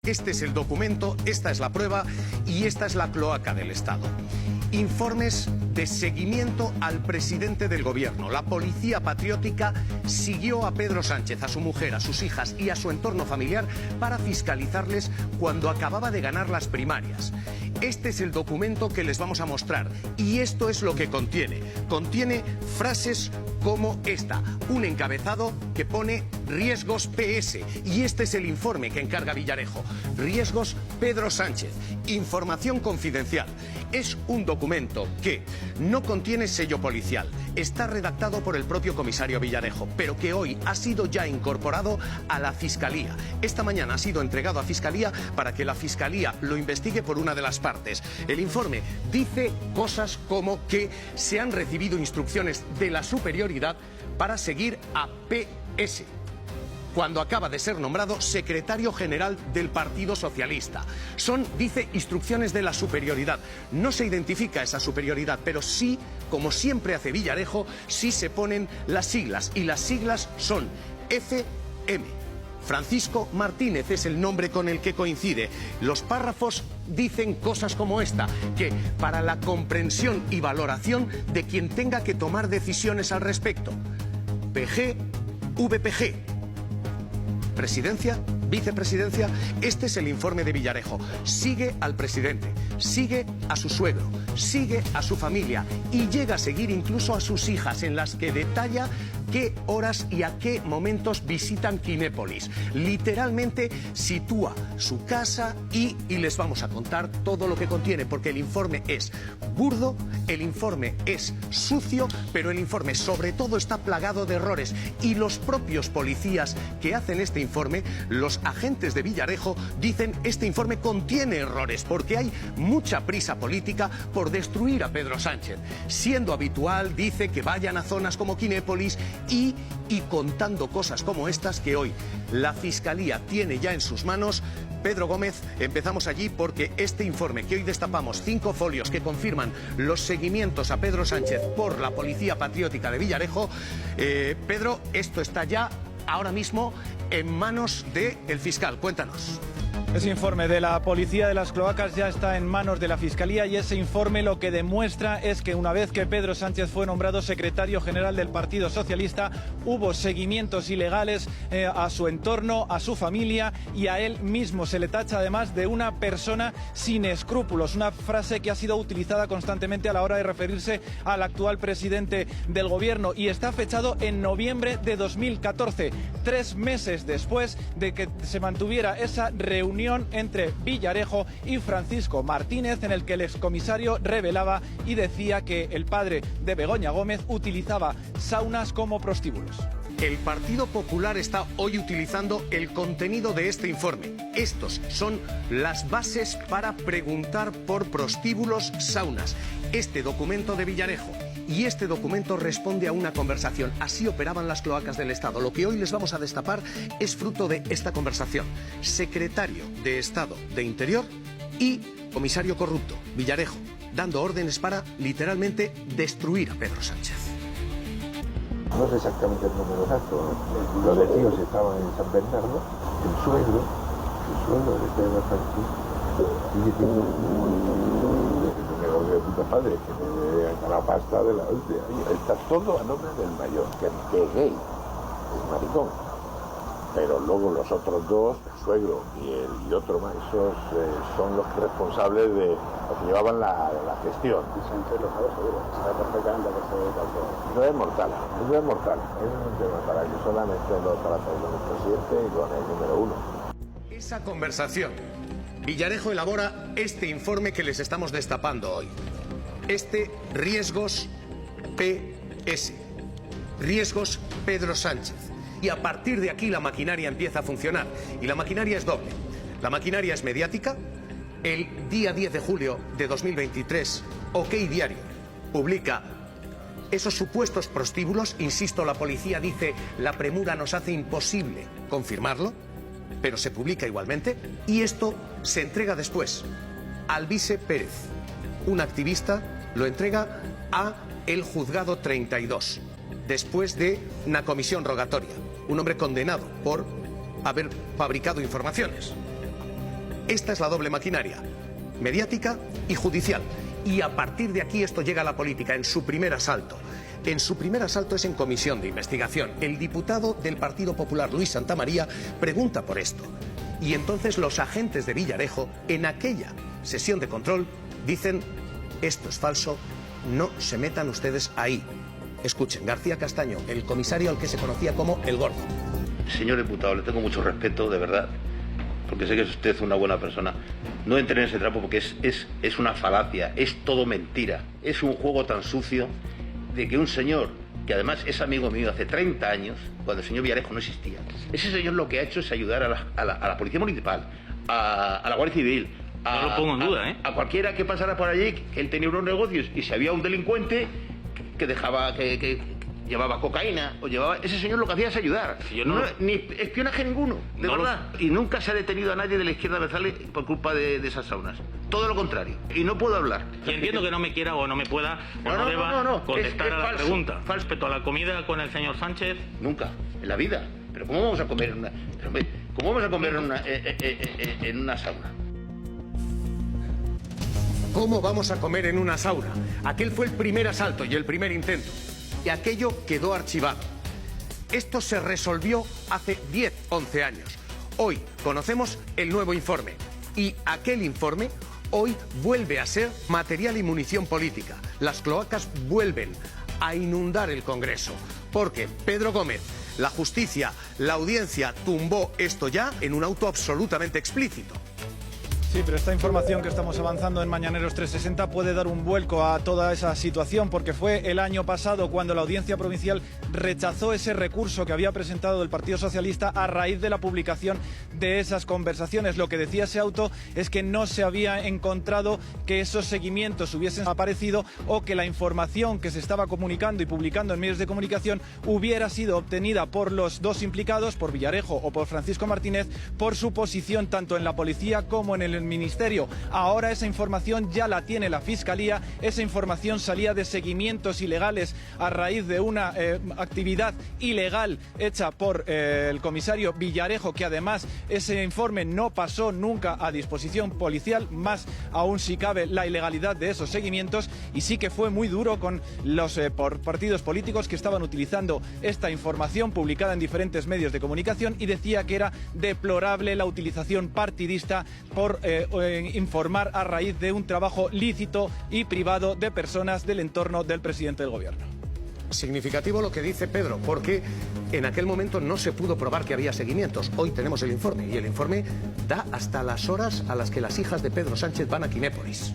Este es el documento, esta es la prueba y esta es la cloaca del Estado. Informes de seguimiento al presidente del gobierno. La policía patriótica siguió a Pedro Sánchez, a su mujer, a sus hijas y a su entorno familiar para fiscalizarles cuando acababa de ganar las primarias. Este es el documento que les vamos a mostrar y esto es lo que contiene. Contiene frases como esta, un encabezado que pone riesgos PS y este es el informe que encarga Villarejo. Riesgos Pedro Sánchez, información confidencial. Es un documento que no contiene sello policial, está redactado por el propio comisario Villarejo, pero que hoy ha sido ya incorporado a la Fiscalía. Esta mañana ha sido entregado a Fiscalía para que la Fiscalía lo investigue por una de las partes. El informe dice cosas como que se han recibido instrucciones de la superioridad para seguir a PS, cuando acaba de ser nombrado secretario general del Partido Socialista. Son, dice, instrucciones de la superioridad. No se identifica esa superioridad, pero sí, como siempre hace Villarejo, sí se ponen las siglas. Y las siglas son FM. Francisco Martínez es el nombre con el que coincide. Los párrafos dicen cosas como esta, que para la comprensión y valoración de quien tenga que tomar decisiones al respecto. PG, VPG. Presidencia, vicepresidencia, este es el informe de Villarejo. Sigue al presidente, sigue a su suegro, sigue a su familia y llega a seguir incluso a sus hijas, en las que detalla qué horas y a qué momentos visitan Kinépolis. Literalmente sitúa su casa y les vamos a contar todo lo que contiene, porque el informe es burdo, el informe es sucio, pero el informe sobre todo está plagado de errores. Y los propios policías que hacen este informe, los agentes de Villarejo, dicen este informe contiene errores, porque hay mucha prisa política por destruir a Pedro Sánchez. Siendo habitual, dice que vayan a zonas como Kinépolis y contando cosas como estas que hoy la Fiscalía tiene ya en sus manos. Pedro Gómez, empezamos allí porque este informe que hoy destapamos, 5 folios que confirman los seguimientos a Pedro Sánchez por la Policía Patriótica de Villarejo. Pedro, esto está ya ahora mismo en manos del fiscal. Cuéntanos. Ese informe de la Policía de las Cloacas ya está en manos de la Fiscalía y ese informe lo que demuestra es que una vez que Pedro Sánchez fue nombrado secretario general del Partido Socialista, hubo seguimientos ilegales a su entorno, a su familia y a él mismo. Se le tacha además de una persona sin escrúpulos, una frase que ha sido utilizada constantemente a la hora de referirse al actual presidente del gobierno, y está fechado en noviembre de 2014, 3 meses después de que se mantuviera esa reunión entre Villarejo y Francisco Martínez, en el que el excomisario revelaba y decía que el padre de Begoña Gómez utilizaba saunas como prostíbulos. El Partido Popular está hoy utilizando el contenido de este informe. Estos son las bases para preguntar por prostíbulos, saunas. Este documento de Villarejo y este documento responde a una conversación. Así operaban las cloacas del Estado. Lo que hoy les vamos a destapar es fruto de esta conversación. Secretario de Estado de Interior y comisario corrupto, Villarejo, dando órdenes para, literalmente, destruir a Pedro Sánchez. No sé exactamente el número exacto. Los tíos estaban en San Bernardo. El suegro de Pedro Sánchez sigue teniendo un negocio de puta padre que me da la pasta de la hostia. Está todo a nombre del mayor, que es gay, es maricón. Pero luego los otros dos, el suegro y otro más, esos son los responsables de los que llevaban la gestión. Sánchez lo sabe seguro, sabe perfectamente que se calculó. Eso es mortal, eso es mortal. Eso es un tema para que solamente lo trata con el presidente y con el número 1. Esa conversación, Villarejo elabora este informe que les estamos destapando hoy. Este riesgos PS, riesgos Pedro Sánchez. Y a partir de aquí la maquinaria empieza a funcionar. Y la maquinaria es doble. La maquinaria es mediática. El día 10 de julio de 2023, OK Diario publica esos supuestos prostíbulos. Insisto, la policía dice la premura nos hace imposible confirmarlo, pero se publica igualmente. Y esto se entrega después. Alvise Pérez, un activista, lo entrega a el juzgado 32. Después de una comisión rogatoria, un hombre condenado por haber fabricado informaciones. Esta es la doble maquinaria, mediática y judicial. Y a partir de aquí esto llega a la política en su primer asalto. En su primer asalto es en comisión de investigación. El diputado del Partido Popular, Luis Santamaría, pregunta por esto. Y entonces los agentes de Villarejo, en aquella sesión de control, dicen: esto es falso, no se metan ustedes ahí. Escuchen, García Castaño, el comisario al que se conocía como El Gordo. Señor diputado, le tengo mucho respeto, de verdad, porque sé que es usted una buena persona. No entre en ese trapo porque es una falacia, es todo mentira. Es un juego tan sucio de que un señor, que además es amigo mío hace 30 años, cuando el señor Villarejo no existía, ese señor lo que ha hecho es ayudar a la Policía Municipal, a la Guardia Civil, no lo pongo en duda, a cualquiera que pasara por allí, que él tenía unos negocios, y si había un delincuente que dejaba, que llevaba cocaína o llevaba... Ese señor lo que hacía es ayudar. Si yo no... ni espionaje ninguno, de verdad. Y nunca se ha detenido a nadie de la izquierda abertzale por culpa de esas saunas. Todo lo contrario. Y no puedo hablar. Y entiendo que no me quiera o no me pueda o no deba contestar a la pregunta. Respecto a la comida con el señor Sánchez... Nunca, en la vida. Pero ¿cómo vamos a comer en una... ¿Cómo vamos a comer en una sauna? ¿Cómo vamos a comer en una sauna? Aquel fue el primer asalto y el primer intento. Y aquello quedó archivado. Esto se resolvió hace 10, 11 años. Hoy conocemos el nuevo informe. Y aquel informe hoy vuelve a ser material y munición política. Las cloacas vuelven a inundar el Congreso. Porque Pedro Gómez, la justicia, la audiencia tumbó esto ya en un auto absolutamente explícito. Sí, pero esta información que estamos avanzando en Mañaneros 360 puede dar un vuelco a toda esa situación, porque fue el año pasado cuando la Audiencia Provincial rechazó ese recurso que había presentado el Partido Socialista a raíz de la publicación de esas conversaciones. Lo que decía ese auto es que no se había encontrado que esos seguimientos hubiesen aparecido o que la información que se estaba comunicando y publicando en medios de comunicación hubiera sido obtenida por los dos implicados, por Villarejo o por Francisco Martínez, por su posición tanto en la policía como en el Ministerio. Ahora esa información ya la tiene la Fiscalía. Esa información salía de seguimientos ilegales a raíz de una actividad ilegal hecha por el comisario Villarejo, que además ese informe no pasó nunca a disposición policial, más aún si cabe la ilegalidad de esos seguimientos, y sí que fue muy duro con los partidos políticos que estaban utilizando esta información publicada en diferentes medios de comunicación, y decía que era deplorable la utilización partidista por informar a raíz de un trabajo lícito y privado de personas del entorno del presidente del gobierno. Significativo lo que dice Pedro, porque en aquel momento no se pudo probar que había seguimientos. Hoy tenemos el informe, y el informe da hasta las horas a las que las hijas de Pedro Sánchez van a Quinépolis.